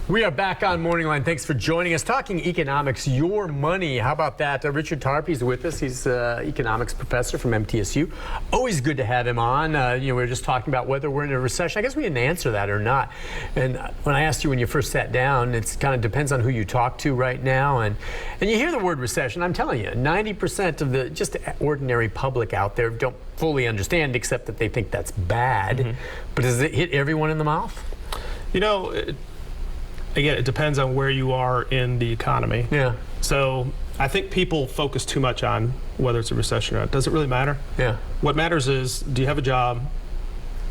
We are back on MorningLine. Thanks for joining us. Talking economics, your money. How about that? Richard Tarpey is with us. He's an economics professor from MTSU. Always good to have him on. We were just talking about whether we're in a recession. I guess we didn't answer that or not. And when I asked you when you first sat down, it kind of depends on who you talk to right now. And you hear the word recession. I'm telling you, 90% of the just ordinary public out there don't fully understand, except that they think that's bad. Mm-hmm. But does it hit everyone in the mouth? Again, it depends on where you are in the economy. Yeah. So I think people focus too much on whether it's a recession or not. Does it really matter? Yeah. What matters is, do you have a job?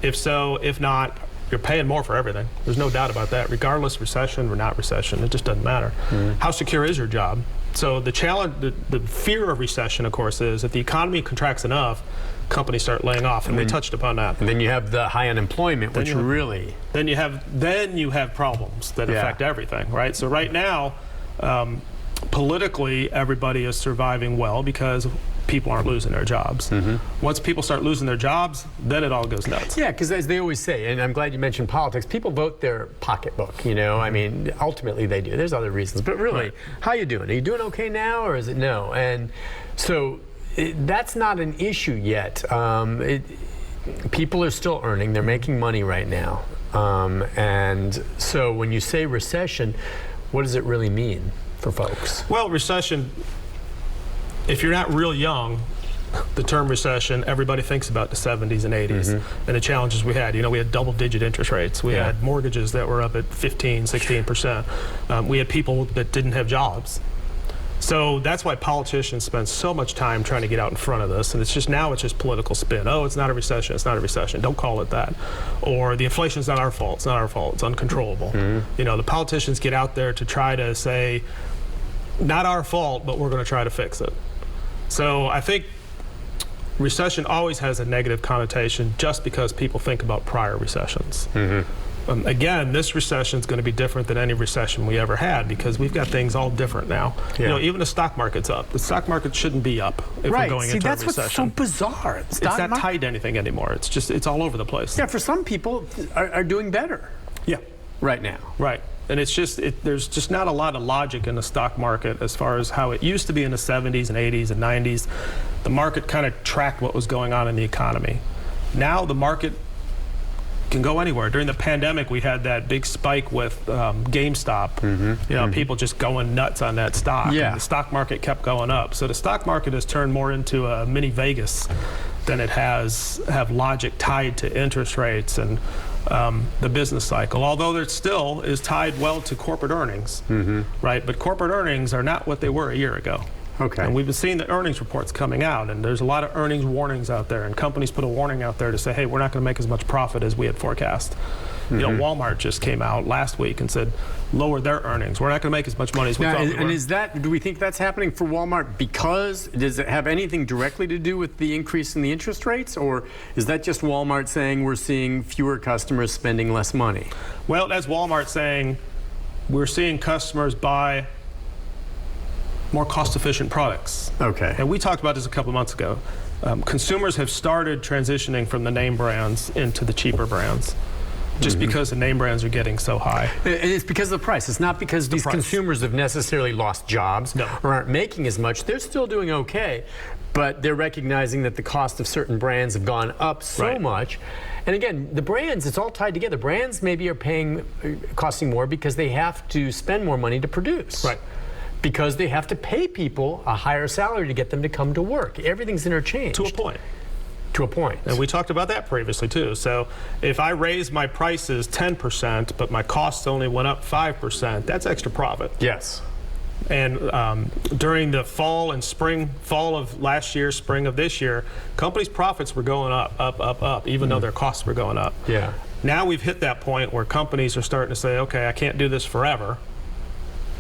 If so, if not, you're paying more for everything. There's no doubt about that. Regardless, recession or not recession, it just doesn't matter. Mm-hmm. How secure is your job? So the challenge, the fear of recession, of course, is if the economy contracts enough, companies start laying off, and we touched upon that. And then you have the high unemployment, which really... Then you have problems that affect everything, right? So right now, politically, everybody is surviving well because people aren't losing their jobs. Mm-hmm. Once people start losing their jobs, then it all goes nuts. Yeah, because as they always say, and I'm glad you mentioned politics, people vote their pocketbook, I mean, ultimately they do. There's other reasons, but really, how you doing? Are you doing okay now, or is it no? And so that's not an issue yet. People are still earning, they're making money right now. And so when you say recession, what does it really mean for folks? Well, recession, if you're not real young, the term recession, everybody thinks about the 70s and 80s and the challenges we had. We had double-digit interest rates. We had mortgages that were up at 15, 16%. We had people that didn't have jobs. So that's why politicians spend so much time trying to get out in front of this, and it's just political spin. Oh, it's not a recession, it's not a recession, don't call it that. Or the inflation's not our fault, it's not our fault, it's uncontrollable. The politicians get out there to try to say, not our fault, but we're going to try to fix it. So I think recession always has a negative connotation just because people think about prior recessions. Again, this recession is going to be different than any recession we ever had because we've got things all different now. Even the stock market's up. The stock market shouldn't be up if we're going into a recession. That's what's so bizarre. It's not tied to anything anymore. It's all over the place. Yeah, for some people are doing better. Yeah. Right now. Right. And there's just not a lot of logic in the stock market as far as how it used to be in the 70s and 80s and 90s. The market kind of tracked what was going on in the economy. Now the market can go anywhere. During the pandemic, we had that big spike with GameStop. People just going nuts on that stock. Yeah. And the stock market kept going up. So the stock market has turned more into a mini Vegas than it have logic tied to interest rates and the business cycle, although there still is tied well to corporate earnings, right? But corporate earnings are not what they were a year ago. Okay. And we've been seeing the earnings reports coming out, and there's a lot of earnings warnings out there, and companies put a warning out there to say, hey, we're not going to make as much profit as we had forecast. Walmart just came out last week and said, lower their earnings. We're not going to make as much money as we thought we were. And do we think that's happening for Walmart because, does it have anything directly to do with the increase in the interest rates, or is that just Walmart saying we're seeing fewer customers spending less money? Well, that's Walmart saying we're seeing customers buy more cost-efficient products. Okay. And we talked about this a couple of months ago. Consumers have started transitioning from the name brands into the cheaper brands, just because the name brands are getting so high. It's because of the price. It's not because these consumers have necessarily lost jobs or aren't making as much. They're still doing okay, but they're recognizing that the cost of certain brands have gone up so much. And again, the brands, it's all tied together. Brands maybe are costing more because they have to spend more money to produce. Right. Because they have to pay people a higher salary to get them to come to work. Everything's interchanged. To a point. To a point. And we talked about that previously too. So if I raise my prices 10%, but my costs only went up 5%, that's extra profit. Yes. And during the fall of last year, spring of this year, companies' profits were going up, even though their costs were going up. Yeah. Now we've hit that point where companies are starting to say, okay, I can't do this forever.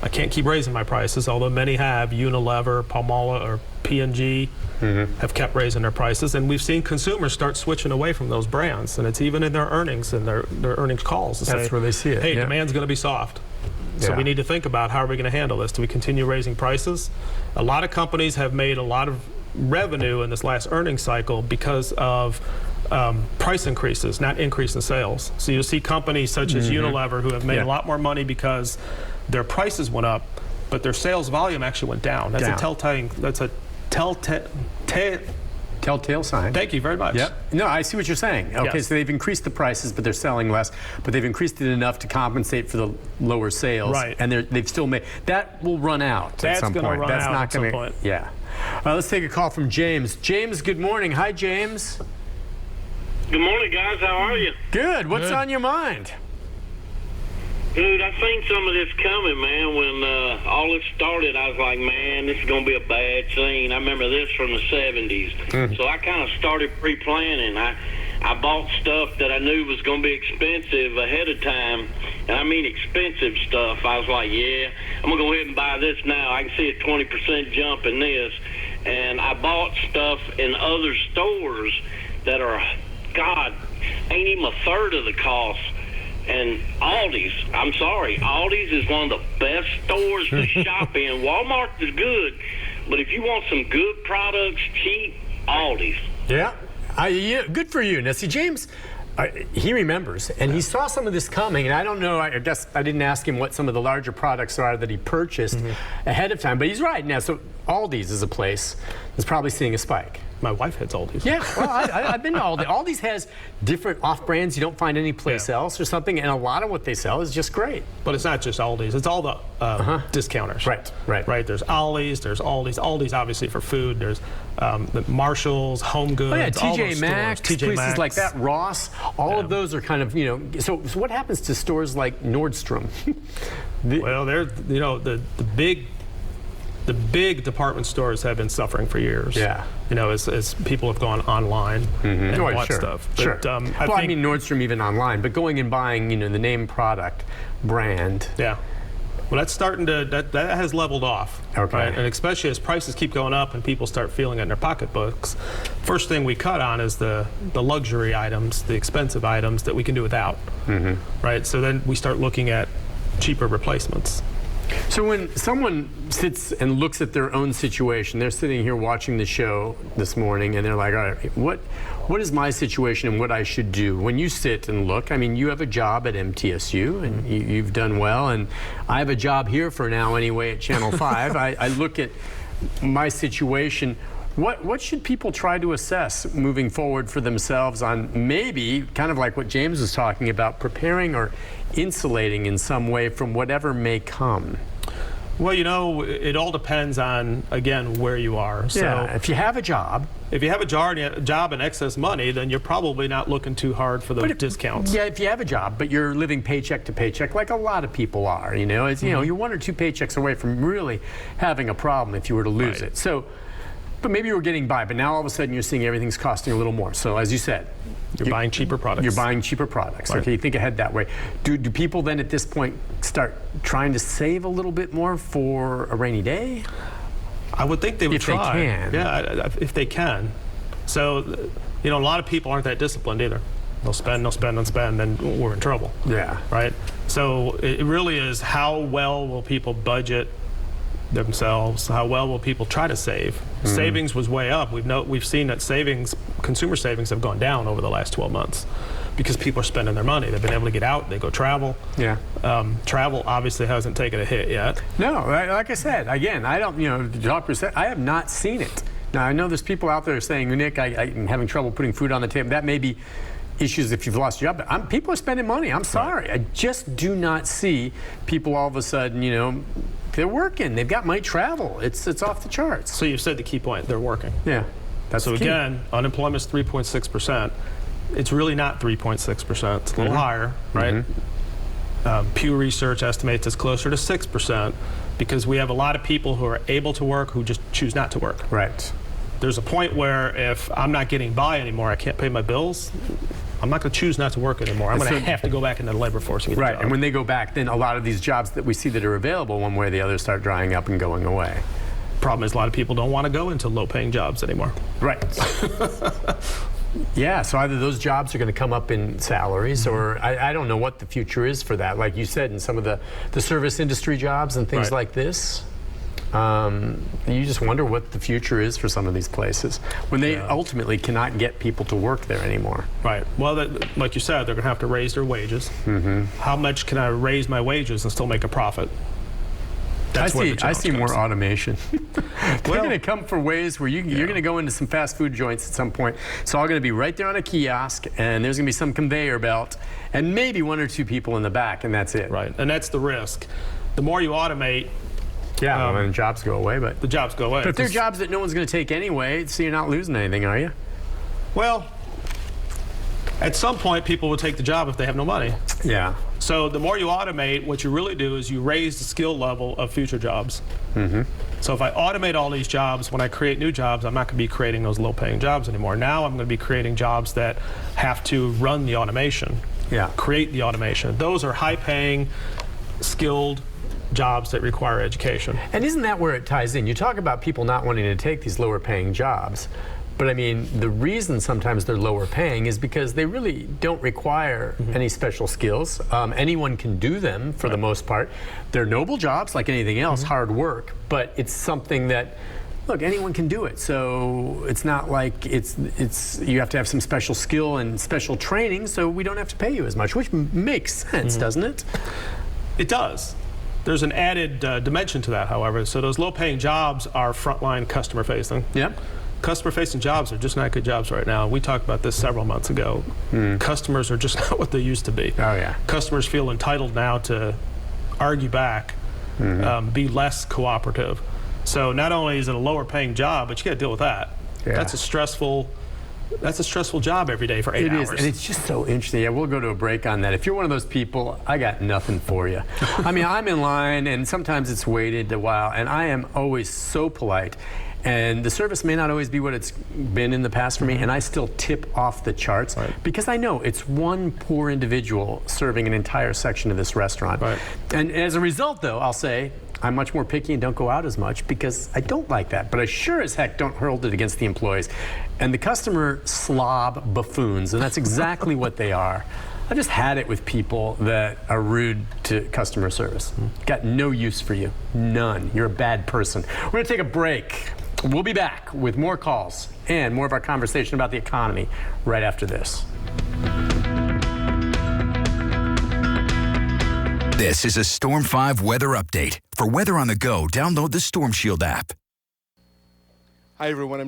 I can't keep raising my prices, although many have. Unilever, Palmolive, or P&G have kept raising their prices, and we've seen consumers start switching away from those brands, and it's even in their earnings and their earnings calls. That's where they see it. Hey, demand's going to be soft. So we need to think about how are we going to handle this. Do we continue raising prices? A lot of companies have made a lot of revenue in this last earnings cycle because of price increases, not increase in sales. So you'll see companies such as Unilever who have made a lot more money because their prices went up, but their sales volume actually went down. That's a Telltale sign. Thank you very much. Yep. No, I see what you're saying. Okay, Yes. so they've increased the prices, but they're selling less. But they've increased it enough to compensate for the lower sales. Right. And they've still made that will run out at some point. Run That's out not at some going point. to. Yeah. Let's take a call from James. James, good morning. Hi, James. Good morning, guys. How are you? Good. What's on your mind? Dude, I seen some of this coming, man. When all this started, I was like, man, this is going to be a bad scene. I remember this from the 70s. So I kind of started pre-planning. I bought stuff that I knew was going to be expensive ahead of time. And I mean expensive stuff. I was like, yeah, I'm going to go ahead and buy this now. I can see a 20% jump in this. And I bought stuff in other stores that are, God, ain't even a third of the cost. And Aldi's, I'm sorry, Aldi's is one of the best stores to shop in. Walmart is good, but if you want some good products, cheap, Aldi's. Yeah. Good for you. Now, see, James, he remembers, and he saw some of this coming, and I don't know, I guess I didn't ask him what some of the larger products are that he purchased ahead of time, but he's right. Now, so Aldi's is a place that's probably seeing a spike. My wife hits Aldi's. Yeah, well, I've been to Aldi. Aldi's has different off-brands you don't find any place else or something, and a lot of what they sell is just great. But it's not just Aldi's. It's all the discounters. Right. There's Ollie's, there's Aldi's. Aldi's obviously for food. There's the Marshalls, Home Goods. Oh, yeah, all TJ those Maxx, stores. TJ places Maxx. like that, Ross, all of those are kind of, so what happens to stores like Nordstrom? Well, they're, the big department stores have been suffering for years. Yeah. As people have gone online and bought stuff. But, Sure. I mean Nordstrom even online, but going and buying, the name product, brand. Yeah. Well, that's starting to, that has leveled off. Okay. Right? And especially as prices keep going up and people start feeling it in their pocketbooks, first thing we cut on is the luxury items, the expensive items that we can do without. Right? So then we start looking at cheaper replacements. So when someone sits and looks at their own situation, they're sitting here watching the show this morning and they're like, all right, what is my situation and what I should do? When you sit and look, I mean, you have a job at MTSU and you've done well, and I have a job here for now anyway at Channel 5. I look at my situation. What should people try to assess moving forward for themselves on maybe kind of like what James was talking about, preparing or insulating in some way from whatever may come? Well, it all depends on, again, where you are. So if you have a job. If you have a job and excess money, then you're probably not looking too hard for the discounts. Yeah, if you have a job, but you're living paycheck to paycheck, like a lot of people are, it's, you're one or two paychecks away from really having a problem if you were to lose it. So. But maybe you were getting by, but now all of a sudden you're seeing everything's costing a little more. So as you said, you're buying cheaper products. You're buying cheaper products. Right. Okay, you think ahead that way. Do people then at this point start trying to save a little bit more for a rainy day? I would think they would try. If they can. Yeah, if they can. So, a lot of people aren't that disciplined either. They'll spend, then we're in trouble. Yeah. Right? So it really is, how well will people budget themselves? How well will people try to save? Savings was way up. We've seen that consumer savings have gone down over the last 12 months because people are spending their money. They've been able to get out, they go travel. Yeah. Travel obviously hasn't taken a hit yet. No, like I said, again, I don't, I have not seen it. Now, I know there's people out there saying, Nick, I'm having trouble putting food on the table. That may be issues if you've lost your job. But people are spending money. I'm sorry. I just do not see people all of a sudden, they're working. They've got money to travel. It's off the charts. So you've said the key point. They're working. Yeah. That's so the key. Again, unemployment's 3.6%. It's really not 3.6%. It's a little higher, right? Pew Research estimates it's closer to 6% because we have a lot of people who are able to work who just choose not to work. Right. There's a point where if I'm not getting by anymore, I can't pay my bills, I'm not going to choose not to work anymore. I'm going to have to go back into the labor force and get a job. And when they go back, then a lot of these jobs that we see that are available one way or the other start drying up and going away. Problem is a lot of people don't want to go into low-paying jobs anymore. Right. Yeah, so either those jobs are going to come up in salaries or I don't know what the future is for that. Like you said, in some of the service industry jobs and things like this. You just wonder what the future is for some of these places when they ultimately cannot get people to work there anymore. Right. Well, like you said, they're going to have to raise their wages. How much can I raise my wages and still make a profit? I see more automation. They're going to come for ways where you're going to go into some fast food joints at some point. It's all going to be right there on a kiosk, and there's going to be some conveyor belt, and maybe one or two people in the back, and that's it. Right, and that's the risk. The more you automate, then jobs go away. But the jobs go away. But if they're jobs that no one's going to take anyway, so you're not losing anything, are you? Well, at some point, people will take the job if they have no money. Yeah. So the more you automate, what you really do is you raise the skill level of future jobs. So if I automate all these jobs, when I create new jobs, I'm not going to be creating those low-paying jobs anymore. Now I'm going to be creating jobs that have to run the automation, create the automation. Those are high-paying, skilled jobs that require education. And isn't that where it ties in? You talk about people not wanting to take these lower-paying jobs. But I mean, the reason sometimes they're lower paying is because they really don't require any special skills. Anyone can do them for the most part. They're noble jobs like anything else, hard work, but it's something that, look, anyone can do it. So it's not like you have to have some special skill and special training, so we don't have to pay you as much, which makes sense, doesn't it? It does. There's an added dimension to that, however. So those low-paying jobs are frontline customer-facing. Yep. Customer-facing jobs are just not good jobs right now. We talked about this several months ago. Customers are just not what they used to be. Oh, yeah. Customers feel entitled now to argue back, be less cooperative. So not only is it a lower-paying job, but you got to deal with that. Yeah. That's a stressful job every day for 8 hours. It is, and it's just so interesting. Yeah, we'll go to a break on that. If you're one of those people, I got nothing for you. I mean, I'm in line, and sometimes it's waited a while, and I am always so polite. And the service may not always be what it's been in the past for me, and I still tip off the charts because I know it's one poor individual serving an entire section of this restaurant. And as a result, though, I'll say I'm much more picky and don't go out as much because I don't like that. But I sure as heck don't hurl it against the employees. And the customer slob buffoons, and that's exactly what they are. I just had it with people that are rude to customer service. Got no use for you. None. You're a bad person. We're going to take a break. We'll be back with more calls and more of our conversation about the economy right after this. This is a Storm 5 weather update. For weather on the go, download the Storm Shield app. Hi, everyone.